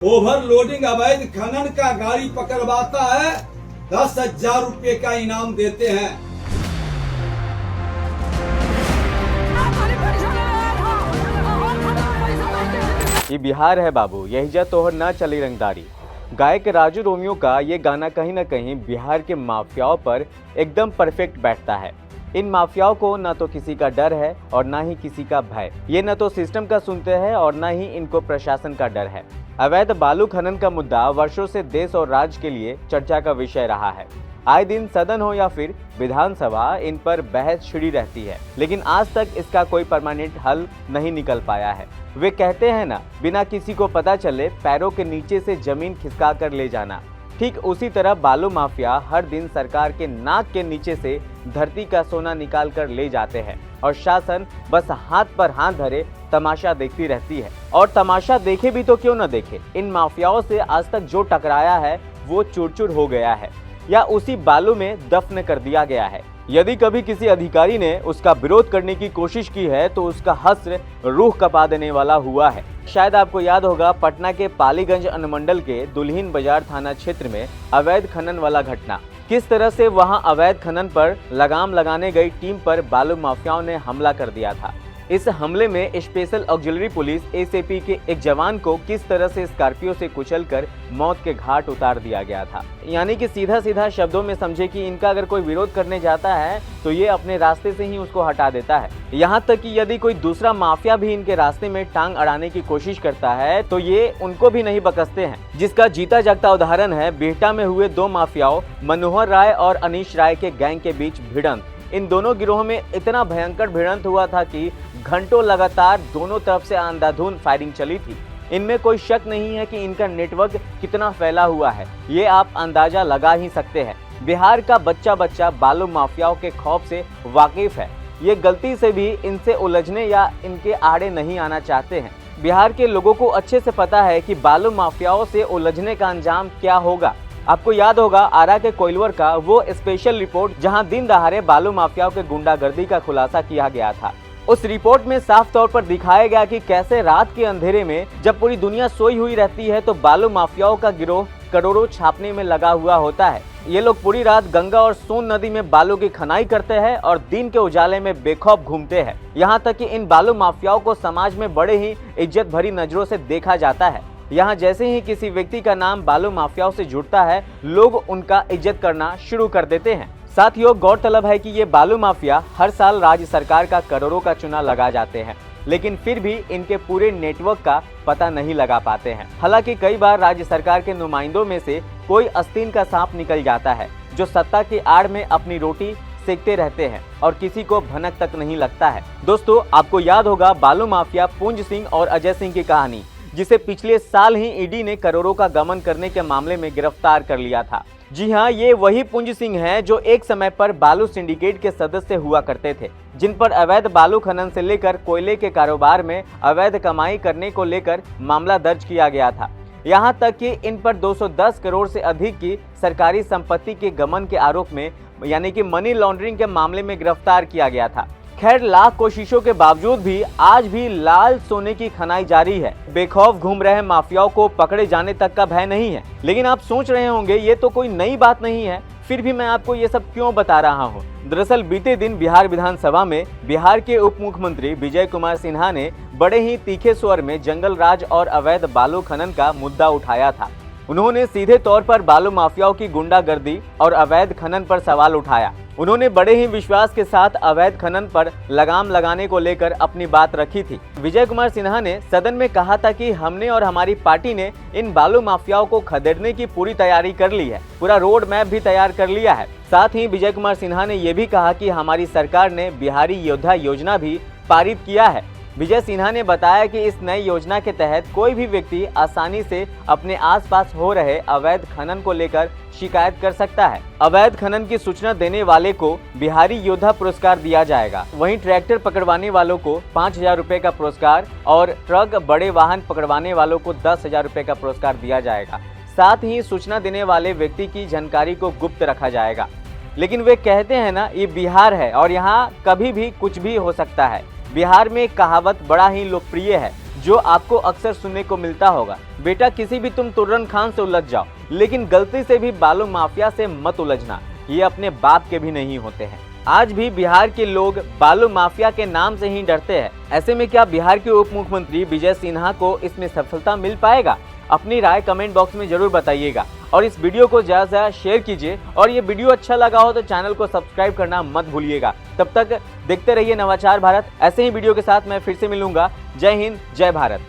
Overloading अवैध खनन का गाड़ी पकड़वाता है, 10,000 रुपए का इनाम देते हैं। ये बिहार है बाबू, यही तोहर ना चली रंगदारी। गायक राजू रोमियो का ये गाना कहीं ना कहीं बिहार के माफियाओं पर एकदम परफेक्ट बैठता है। इन माफियाओं को ना तो किसी का डर है और ना ही किसी का भय। ये न तो सिस्टम का सुनते हैं और ना ही इनको प्रशासन का डर है। अवैध बालू खनन का मुद्दा वर्षों से देश और राज्य के लिए चर्चा का विषय रहा है। आए दिन सदन हो या फिर विधानसभा, इन पर बहस छिड़ी रहती है, लेकिन आज तक इसका कोई परमानेंट हल नहीं निकल पाया है। वे कहते हैं ना, बिना किसी को पता चले पैरों के नीचे से जमीन खिसका कर ले जाना। ठीक उसी तरह बालू माफिया हर दिन सरकार के नाक के नीचे से धरती का सोना निकाल कर ले जाते हैं और शासन बस हाथ पर हाथ धरे तमाशा देखती रहती है। और तमाशा देखे भी तो क्यों न देखे, इन माफियाओं से आज तक जो टकराया है वो चूर चूर हो गया है या उसी बालू में दफन कर दिया गया है। यदि कभी किसी अधिकारी ने उसका विरोध करने की कोशिश की है तो उसका हश्र रूह कपा देने वाला हुआ है। शायद आपको याद होगा पटना के पालीगंज अनुमंडल के दुल्हिन बाजार थाना क्षेत्र में अवैध खनन वाला घटना। किस तरह से वहां अवैध खनन पर लगाम लगाने गई टीम पर बालू माफियाओं ने हमला कर दिया था। इस हमले में स्पेशल ऑक्सिलरी पुलिस एसएपी के एक जवान को किस तरह से स्कॉर्पियो से कुचलकर मौत के घाट उतार दिया गया था। यानी कि सीधा सीधा शब्दों में समझे कि इनका अगर कोई विरोध करने जाता है तो ये अपने रास्ते से ही उसको हटा देता है। यहाँ तक कि यदि कोई दूसरा माफिया भी इनके रास्ते में टांग अड़ाने की कोशिश करता है तो ये उनको भी नहीं बख्शते हैं, जिसका जीता जागता उदाहरण है बिहटा में हुए दो माफियाओं मनोहर राय और अनीश राय के गैंग के बीच भिड़ंत। इन दोनों गिरोह में इतना भयंकर भिड़ंत हुआ था कि घंटों लगातार दोनों तरफ से अंधाधुंध फायरिंग चली थी। इनमें कोई शक नहीं है कि इनका नेटवर्क कितना फैला हुआ है, ये आप अंदाजा लगा ही सकते हैं। बिहार का बच्चा बच्चा बालू माफियाओं के खौफ से वाकिफ है। ये गलती से भी इनसे उलझने या इनके आड़े नहीं आना चाहते हैं। बिहार के लोगों को अच्छे से पता है कि बालू माफियाओं से उलझने का अंजाम क्या होगा। आपको याद होगा आरा के कोइलवर का वो स्पेशल रिपोर्ट जहां दिन दहाड़े बालू माफियाओं के गुंडागर्दी का खुलासा किया गया था। उस रिपोर्ट में साफ तौर पर दिखाया गया कि कैसे रात के अंधेरे में जब पूरी दुनिया सोई हुई रहती है तो बालू माफियाओं का गिरोह करोड़ों छापने में लगा हुआ होता है। ये लोग पूरी रात गंगा और सोन नदी में बालू की खनाई करते हैं और दिन के उजाले में बेखौफ घूमते हैं। यहाँ तक कि इन बालू माफियाओं को समाज में बड़े ही इज्जत भरी नजरों से देखा जाता है। यहाँ जैसे ही किसी व्यक्ति का नाम बालू माफियाओं से जुड़ता है, लोग उनका इज्जत करना शुरू कर देते हैं। साथियों, गौरतलब है कि ये बालू माफिया हर साल राज्य सरकार का करोड़ों का चुना लगा जाते हैं, लेकिन फिर भी इनके पूरे नेटवर्क का पता नहीं लगा पाते हैं। हालांकि कई बार राज्य सरकार के नुमाइंदों में से कोई आस्तीन का सांप निकल जाता है जो सत्ता की आड़ में अपनी रोटी सेकते रहते हैं और किसी को भनक तक नहीं लगता है। दोस्तों, आपको याद होगा बालू माफिया पुंज सिंह और अजय सिंह की कहानी, जिसे पिछले साल ही ईडी ने करोड़ों का गबन करने के मामले में गिरफ्तार कर लिया था। जी हाँ, ये वही पुंज सिंह हैं जो एक समय पर बालू सिंडिकेट के सदस्य हुआ करते थे, जिन पर अवैध बालू खनन से लेकर कोयले के कारोबार में अवैध कमाई करने को लेकर मामला दर्ज किया गया था। यहाँ तक कि इन पर 210 करोड़ से अधिक की सरकारी संपत्ति के गबन के आरोप में यानी कि मनी लॉन्ड्रिंग के मामले में गिरफ्तार किया गया था। खैर, लाख कोशिशों के बावजूद भी आज भी लाल सोने की खनाई जारी है। बेखौफ घूम रहे माफियाओं को पकड़े जाने तक का भय नहीं है। लेकिन आप सोच रहे होंगे ये तो कोई नई बात नहीं है, फिर भी मैं आपको ये सब क्यों बता रहा हूँ। दरअसल बीते दिन बिहार विधानसभा में बिहार के उप मुख्यमंत्री विजय कुमार सिन्हा ने बड़े ही तीखे स्वर में जंगल राज और अवैध बालू खनन का मुद्दा उठाया था। उन्होंने सीधे तौर पर बालू माफियाओं की गुंडागर्दी और अवैध खनन पर सवाल उठाया। उन्होंने बड़े ही विश्वास के साथ अवैध खनन पर लगाम लगाने को लेकर अपनी बात रखी थी। विजय कुमार सिन्हा ने सदन में कहा था कि हमने और हमारी पार्टी ने इन बालू माफियाओं को खदेड़ने की पूरी तैयारी कर ली है, पूरा रोड मैप भी तैयार कर लिया है। साथ ही विजय कुमार सिन्हा ने यह भी कहा कि हमारी सरकार ने बिहारी योद्धा योजना भी पारित किया है। विजय सिन्हा ने बताया कि इस नई योजना के तहत कोई भी व्यक्ति आसानी से अपने आसपास हो रहे अवैध खनन को लेकर शिकायत कर सकता है। अवैध खनन की सूचना देने वाले को बिहारी योद्धा पुरस्कार दिया जाएगा। वहीं ट्रैक्टर पकड़वाने वालों को 5,000 रुपए का पुरस्कार और ट्रक बड़े वाहन पकड़वाने वालों को 10,000 रुपए का पुरस्कार दिया जाएगा। साथ ही सूचना देने वाले व्यक्ति की जानकारी को गुप्त रखा जाएगा। लेकिन वे कहते हैं ना, ये बिहार है और यहाँ कभी भी कुछ भी हो सकता है। बिहार में एक कहावत बड़ा ही लोकप्रिय है, जो आपको अक्सर सुनने को मिलता होगा, बेटा किसी भी तुम तुर्रन खान से उलझ जाओ, लेकिन गलती से भी बालू माफिया से मत उलझना, ये अपने बाप के भी नहीं होते हैं। आज भी बिहार के लोग बालू माफिया के नाम से ही डरते हैं। ऐसे में क्या बिहार के उप मुख्यमंत्री विजय सिन्हा को इसमें सफलता मिल पाएगा? अपनी राय कमेंट बॉक्स में जरूर बताइएगा और इस वीडियो को ज्यादा से ज्यादा शेयर कीजिए और ये वीडियो अच्छा लगा हो तो चैनल को सब्सक्राइब करना मत भूलिएगा। तब तक देखते रहिए नवाचार भारत। ऐसे ही वीडियो के साथ मैं फिर से मिलूंगा। जय हिंद, जय भारत।